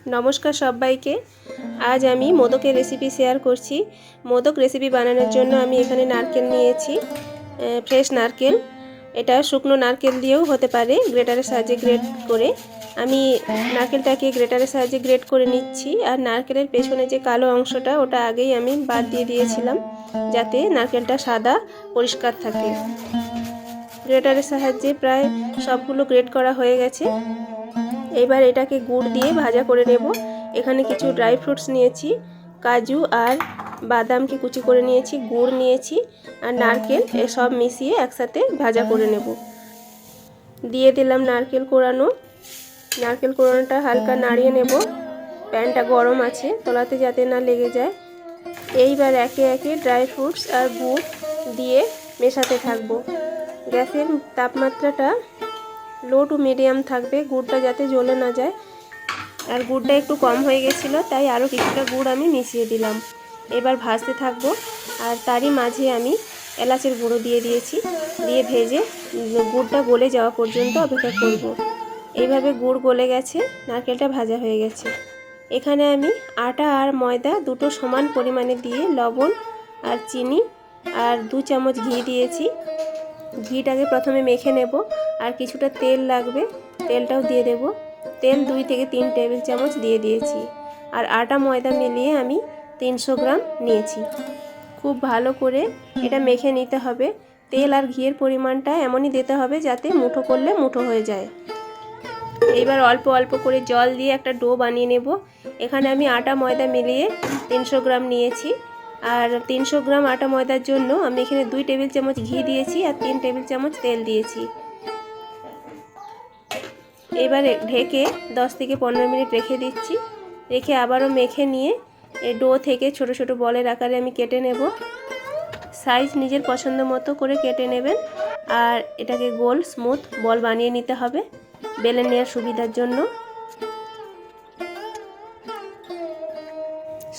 নমস্কার সবাইকে। আজ আমি মোদকের রেসিপি শেয়ার করছি। মোদক রেসিপি বানানোর জন্য আমি এখানে নারকেল নিয়েছি, ফ্রেশ নারকেল। এটা শুকনো নারকেল দিয়েও হতে পারে, গ্রেটারের সাহায্যে গ্রেট করে। আমি নারকেলটাকে গ্রেটারের সাহায্যে গ্রেট করে নিচ্ছি। আর নারকেলের পেছনে যে কালো অংশটা, ওটা আগেই আমি বাদ দিয়ে দিয়েছিলাম, যাতে নারকেলটা সাদা পরিষ্কার থাকে। গ্রেটারের সাহায্যে প্রায় সবগুলো গ্রেট করা হয়ে গেছে। এবার এটাকে গুড় দিয়ে ভাজা করে নেব। এখানে কিছু ড্রাই ফ্রুটস নিয়েছি, কাজু আর বাদামকে কুচি করে নিয়েছি, গুড় নিয়েছি আর নারকেল, এসব মিশিয়ে একসাথে ভাজা করে নেব। দিয়ে দিলাম নারকেল কোড়ানো। নারকেল কোড়ানোটা হালকা নাড়িয়ে নেব। প্যানটা গরম আছে, তলাতে যাতে না লেগে যায়। এইবার একে একে ড্রাই ফ্রুটস আর গুড় দিয়ে মেশাতে থাকবো। গ্যাসের তাপমাত্রাটা লো টু মিডিয়াম থাকবে, গুড়টা যাতে জ্বলে না যায়। আর গুড়টা একটু কম হয়ে গেছিলো, তাই আরও কিছুটা গুড় আমি মিশিয়ে দিলাম। এবার ভাজতে থাকবো। আর তারই মাঝে আমি এলাচের গুঁড়ো দিয়ে দিয়েছি, দিয়ে ভেজে গুড়টা গলে যাওয়া পর্যন্ত অপেক্ষা করব। এইভাবে গুড় গলে গেছে, নারকেলটা ভাজা হয়ে গেছে। এখানে আমি আটা আর ময়দা দুটো সমান পরিমাণে দিয়ে লবণ আর চিনি আর 2 চামচ ঘি দিয়েছি। ঘিটাকে প্রথমে মেখে নেব, আর কিছুটা তেল লাগবে, তেলটাও দিয়ে দেব। তেল 2 থেকে 3 টেবিল চামচ দিয়ে দিয়েছি। আর আটা ময়দা মিলিয়ে আমি 300 গ্রাম নিয়েছি। খুব ভালো করে এটা মেখে নিতে হবে। তেল আর ঘিয়ের পরিমাণটা এমনই দিতে হবে যাতে মুঠো করলে মুঠো হয়ে যায়। এইবার অল্প অল্প করে জল দিয়ে একটা ডো বানিয়ে নেব। এখানে আমি আটা ময়দা মিলিয়ে 300 গ্রাম নিয়েছি। আর 300 গ্রাম আটা ময়দার জন্য আমি এখানে 2 টেবিল চামচ ঘি দিয়েছি আর 3 টেবিল চামচ তেল দিয়েছি। এবারে ঢেকে 10 থেকে 15 মিনিট রেখে দিচ্ছি। রেখে আবারও মেখে নিয়ে এই ডো থেকে ছোট ছোট বলের আকারে আমি কেটে নেব। সাইজ নিজের পছন্দ মতো করে কেটে নেবেন। আর এটাকে গোল স্মুথ বল বানিয়ে নিতে হবে বেলে নেওয়ার সুবিধার জন্য।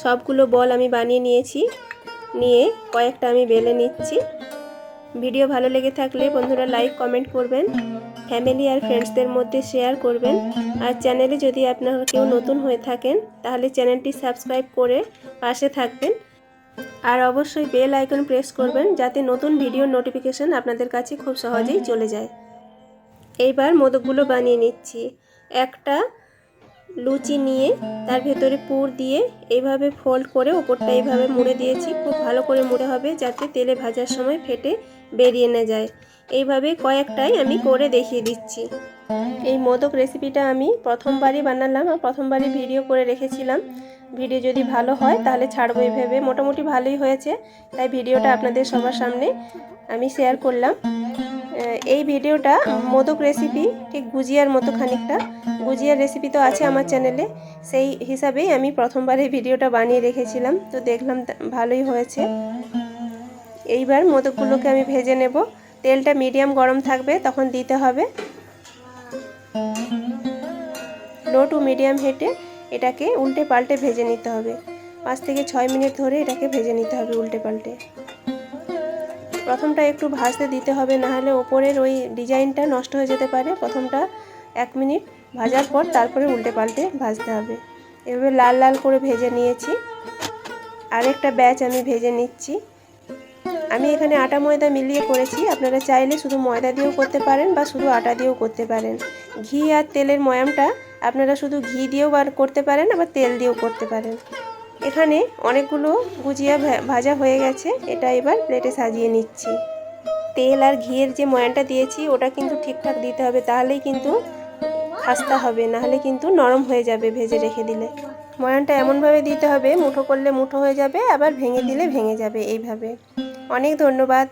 সবগুলো বল আমি বানিয়ে নিয়েছি, নিয়ে কয়েকটা আমি বেলে নিচ্ছি। ভিডিও ভালো লেগে থাকলে বন্ধুরা লাইক কমেন্ট করবেন, ফ্যামিলি আর ফ্রেন্ডসদের মধ্যে শেয়ার করবেন। আর চ্যানেলে যদি আপনারা কেউ নতুন হয়ে থাকেন তাহলে চ্যানেলটি সাবস্ক্রাইব করে পাশে থাকবেন। আর অবশ্যই বেল আইকন প্রেস করবেন যাতে নতুন ভিডিওর নোটিফিকেশন আপনাদের কাছে খুব সহজেই চলে যায়। এইবার মোদকগুলো বানিয়ে নিচ্ছি। একটা লুচি নিয়ে তার ভেতরে পুর দিয়ে এইভাবে ফোল্ড করে ওপরটা এইভাবে মুড়ে দিয়েছি। খুব ভালো করে মুড়ে হবে যাতে তেলে ভাজার সময় ফেটে বেরিয়ে না যায়। এইভাবে কয়েকটাই আমি করে দেখিয়ে দিচ্ছি। এই মোদক রেসিপিটা আমি প্রথমবারই বানালাম আর প্রথমবারই ভিডিও করে রেখেছিলাম। ভিডিও যদি ভালো হয় তাহলে ছাড়বো এইভাবে। মোটামুটি ভালোই হয়েছে, তাই ভিডিওটা আপনাদের সবার সামনে আমি শেয়ার করলাম। এই ভিডিওটা মোদক রেসিপি ঠিক গুজিয়ার মতো খানিকটা। গুজিয়ার রেসিপি তো আছে আমার চ্যানেলে, সেই হিসাবেই আমি প্রথমবার এই ভিডিওটা বানিয়ে রেখেছিলাম। তো দেখলাম ভালোই হয়েছে। এইবার মোদকগুলোকে আমি ভেজে নেব। তেলটা মিডিয়াম গরম থাকবে তখন দিতে হবে। লো টু মিডিয়াম হিটে এটাকে উল্টে পাল্টে ভেজে নিতে হবে। 5 থেকে 6 মিনিট ধরে এটাকে ভেজে নিতে হবে উল্টে পাল্টে। প্রথমটা একটু ভাজতে দিতে হবে, নাহলে ওপরের ওই ডিজাইনটা নষ্ট হয়ে যেতে পারে। প্রথমটা 1 মিনিট ভাজার পর তারপরে উল্টে পাল্টে ভাজতে হবে। এভাবে লাল লাল করে ভেজে নিয়েছি। আরেকটা ব্যাচ আমি ভেজে নিচ্ছি। আমি এখানে আটা ময়দা মিলিয়ে করেছি, আপনারা চাইলে শুধু ময়দা দিয়েও করতে পারেন বা শুধু আটা দিয়েও করতে পারেন। ঘি আর তেলের ময়ামটা আপনারা শুধু ঘি দিয়েও করতে পারেন, আবার তেল দিয়েও করতে পারেন। এখানে অনেকগুলো গুজিয়া ভাজা হয়ে গেছে, এটা এবার প্লেটে সাজিয়ে নিচ্ছি। তেল আর ঘিয়ের যে ময়ানটা দিয়েছি ওটা কিন্তু ঠিকঠাক দিতে হবে, তাহলেই কিন্তু খাস্তা হবে, নাহলে কিন্তু নরম হয়ে যাবে ভেজে রেখে দিলে। ময়ানটা এমনভাবে দিতে হবে মুঠো করলে মুঠো হয়ে যাবে, আবার ভেঙে দিলে ভেঙে যাবে। এইভাবে। অনেক ধন্যবাদ।